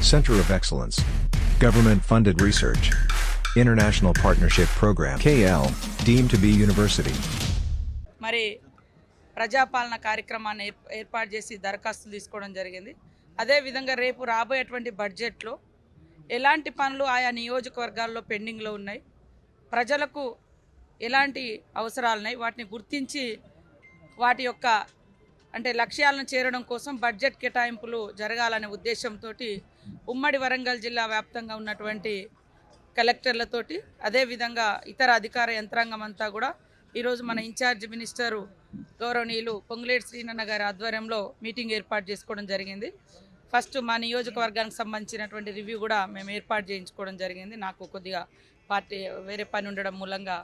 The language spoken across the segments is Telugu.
Center of Excellence. Government funded research. International Partnership Program KL, deemed to be university. మరి ప్రజాపాలన కార్యక్రమాన్ని ఏర్పాటు చేసి దరఖాస్తులు తీసుకోవడం జరిగింది. అదేవిధంగా రేపు రాబోయేటువంటి బడ్జెట్లో ఎలాంటి పనులు ఆయా నియోజకవర్గాల్లో పెండింగ్లో ఉన్నాయి, ప్రజలకు ఎలాంటి అవసరాలు ఉన్నాయి, వాటిని గుర్తించి వాటి యొక్క లక్ష్యాలను చేరడం కోసం బడ్జెట్ కేటాయింపులు జరగాలనే ఉద్దేశంతో ఉమ్మడి వరంగల్ జిల్లా వ్యాప్తంగా ఉన్నటువంటి కలెక్టర్లతోటి అదేవిధంగా ఇతర అధికార యంత్రాంగం అంతా కూడా ఈరోజు మన ఇన్ఛార్జ్ మినిస్టరు గౌరవనీయులు పొంగులేటి శ్రీనన్న గారి ఆధ్వర్యంలో మీటింగ్ ఏర్పాటు చేసుకోవడం జరిగింది. ఫస్ట్ మా నియోజకవర్గానికి సంబంధించినటువంటి రివ్యూ కూడా మేము ఏర్పాటు చేయించుకోవడం జరిగింది. నాకు కొద్దిగా వేరే పని ఉండడం మూలంగా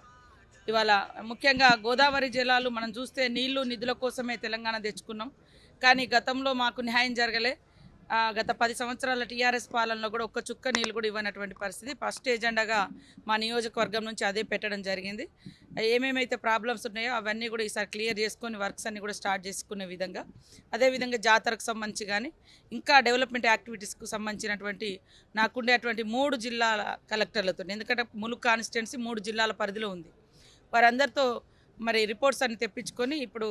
ఇవాళ ముఖ్యంగా గోదావరి జిల్లాలు మనం చూస్తే నీళ్లు నిధుల కోసమే తెలంగాణ తెచ్చుకున్నాం, కానీ గతంలో మాకు న్యాయం జరగలే. గత 10 సంవత్సరాల టీఆర్ఎస్ పాలనలో కూడా ఒక్క చుక్క నీళ్ళు కూడా ఇవ్వనటువంటి పరిస్థితి. ఫస్ట్ ఎజెండాగా మా నియోజకవర్గం నుంచి అదే పెట్టడం జరిగింది. ఏమేమైతే ప్రాబ్లమ్స్ ఉన్నాయో అవన్నీ కూడా ఈసారి క్లియర్ చేసుకొని వర్క్స్ అన్నీ కూడా స్టార్ట్ చేసుకునే విధంగా, అదేవిధంగా జాతరకు సంబంధించి కానీ ఇంకా డెవలప్మెంట్ యాక్టివిటీస్కు సంబంధించినటువంటి నాకుండేటువంటి 3 జిల్లాల కలెక్టర్లతో, ఎందుకంటే ములుగు కాన్స్టిట్యున్సీ 3 జిల్లాల పరిధిలో ఉంది, వారందరితో మరి రిపోర్ట్స్ అన్ని తెప్పించుకొని ఇప్పుడు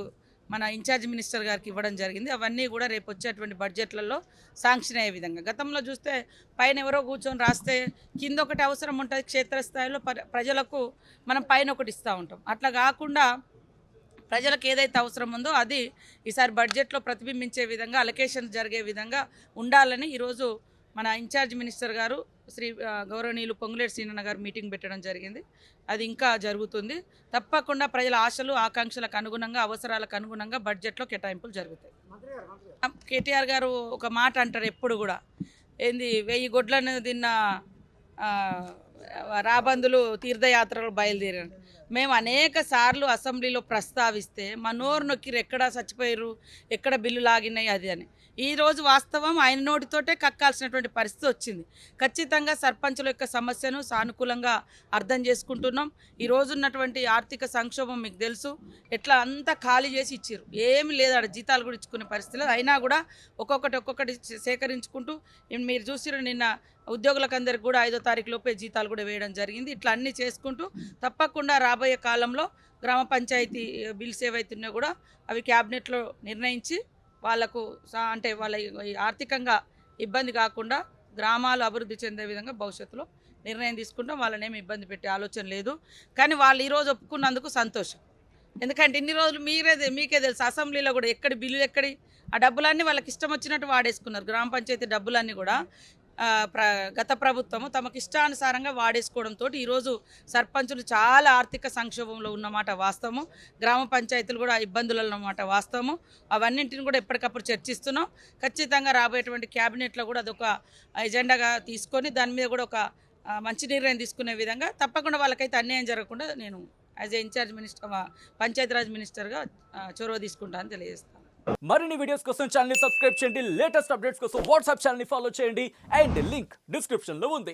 మన ఇన్ఛార్జ్ మినిస్టర్ గారికి ఇవ్వడం జరిగింది. అవన్నీ కూడా రేపు వచ్చేటువంటి బడ్జెట్లలో శాంక్షన్ అయ్యే విధంగా. గతంలో చూస్తే పైన ఎవరో కూర్చొని రాస్తే కింద ఒకటి అవసరం ఉంటుంది, క్షేత్రస్థాయిలో ప్రజలకు మనం పైన ఒకటి ఇస్తూ ఉంటాం. అట్లా కాకుండా ప్రజలకు ఏదైతే అవసరం ఉందో అది ఈసారి బడ్జెట్లో ప్రతిబింబించే విధంగా అలొకేషన్ జరిగే విధంగా ఉండాలని ఈరోజు మన ఇన్ఛార్జ్ మినిస్టర్ గారు గౌరవనీయులు పొంగులేటి శ్రీనన్న గారు మీటింగ్ పెట్టడం జరిగింది. అది ఇంకా జరుగుతుంది. తప్పకుండా ప్రజల ఆశలు ఆకాంక్షలకు అనుగుణంగా అవసరాలకు అనుగుణంగా బడ్జెట్లో కేటాయింపులు జరుగుతాయి. కేటీఆర్ గారు ఒక మాట అంటారు ఎప్పుడు కూడా, ఏంది 1000 గొడ్లను తిన్న రాబందులు తీర్థయాత్రలు బయలుదేరారు. మేము అనేక సార్లు అసెంబ్లీలో ప్రస్తావిస్తే మా నోరు నొక్కిరు, ఎక్కడ చచ్చిపోయారు, ఎక్కడ బిల్లు లాగినాయి అది అని. ఈరోజు వాస్తవం ఆయన నోటితోటే కక్కాల్సినటువంటి పరిస్థితి వచ్చింది. ఖచ్చితంగా సర్పంచుల యొక్క సమస్యను సానుకూలంగా అర్థం చేసుకుంటున్నాం. ఈరోజు ఉన్నటువంటి ఆర్థిక సంక్షోభం మీకు తెలుసు, ఎట్లా అంతా ఖాళీ చేసి ఇచ్చారు, ఏమి లేదు, ఆడ జీతాలు కూడా ఇచ్చుకునే పరిస్థితులు. అయినా కూడా ఒక్కొక్కటి సేకరించుకుంటూ మీరు చూసిరు, నిన్న ఉద్యోగులకందరికి కూడా 5వ తారీఖు లోపే జీతాలు కూడా వేయడం జరిగింది. ఇట్లా అన్నీ చేసుకుంటూ తప్పకుండా రాబోయే కాలంలో గ్రామ పంచాయతీ బిల్స్ ఏవైతున్నాయో కూడా అవి క్యాబినెట్లో నిర్ణయించి వాళ్ళకు వాళ్ళ ఆర్థికంగా ఇబ్బంది కాకుండా గ్రామాలు అభివృద్ధి చెందే విధంగా భవిష్యత్తులో నిర్ణయం తీసుకుంటాం. వాళ్ళనేమి ఇబ్బంది పెట్టే ఆలోచన లేదు. కానీ వాళ్ళు ఈరోజు ఒప్పుకున్నందుకు సంతోషం. ఎందుకంటే ఇన్ని రోజులు మీకే తెలుసు, అసెంబ్లీలో కూడా ఎక్కడి బిల్లులు ఎక్కడి ఆ డబ్బులన్నీ వాళ్ళకి ఇష్టం వచ్చినట్టు వాడేసుకున్నారు. గ్రామ పంచాయతీ డబ్బులన్నీ కూడా గత ప్రభుత్వము తమకు ఇష్టానుసారంగా వాడేసుకోవడంతో ఈరోజు సర్పంచులు చాలా ఆర్థిక సంక్షోభంలో ఉన్నమాట వాస్తవము, గ్రామ పంచాయతీలు కూడా ఇబ్బందులలో ఉన్నమాట వాస్తవము. అవన్నింటిని కూడా ఎప్పటికప్పుడు చర్చిస్తున్నాం. ఖచ్చితంగా రాబోయేటువంటి క్యాబినెట్లో కూడా అదొక ఎజెండాగా తీసుకొని దాని మీద కూడా ఒక మంచి నిర్ణయం తీసుకునే విధంగా తప్పకుండా వాళ్ళకైతే అన్యాయం జరగకుండా నేను as a incharge minister Panchayati Raj మినిస్టర్గా చొరవ తీసుకుంటానని తెలియజేస్తాను. మరిన్ని వీడియోస్ కోసం ఛానల్ ని సబ్స్క్రైబ్ చేయండి, లేటెస్ట్ అప్డేట్స్ కోసం వాట్సాప్ ఛానల్ ని ఫాలో చేయండి అండ్ లింక్ డిస్క్రిప్షన్ లో ఉంది.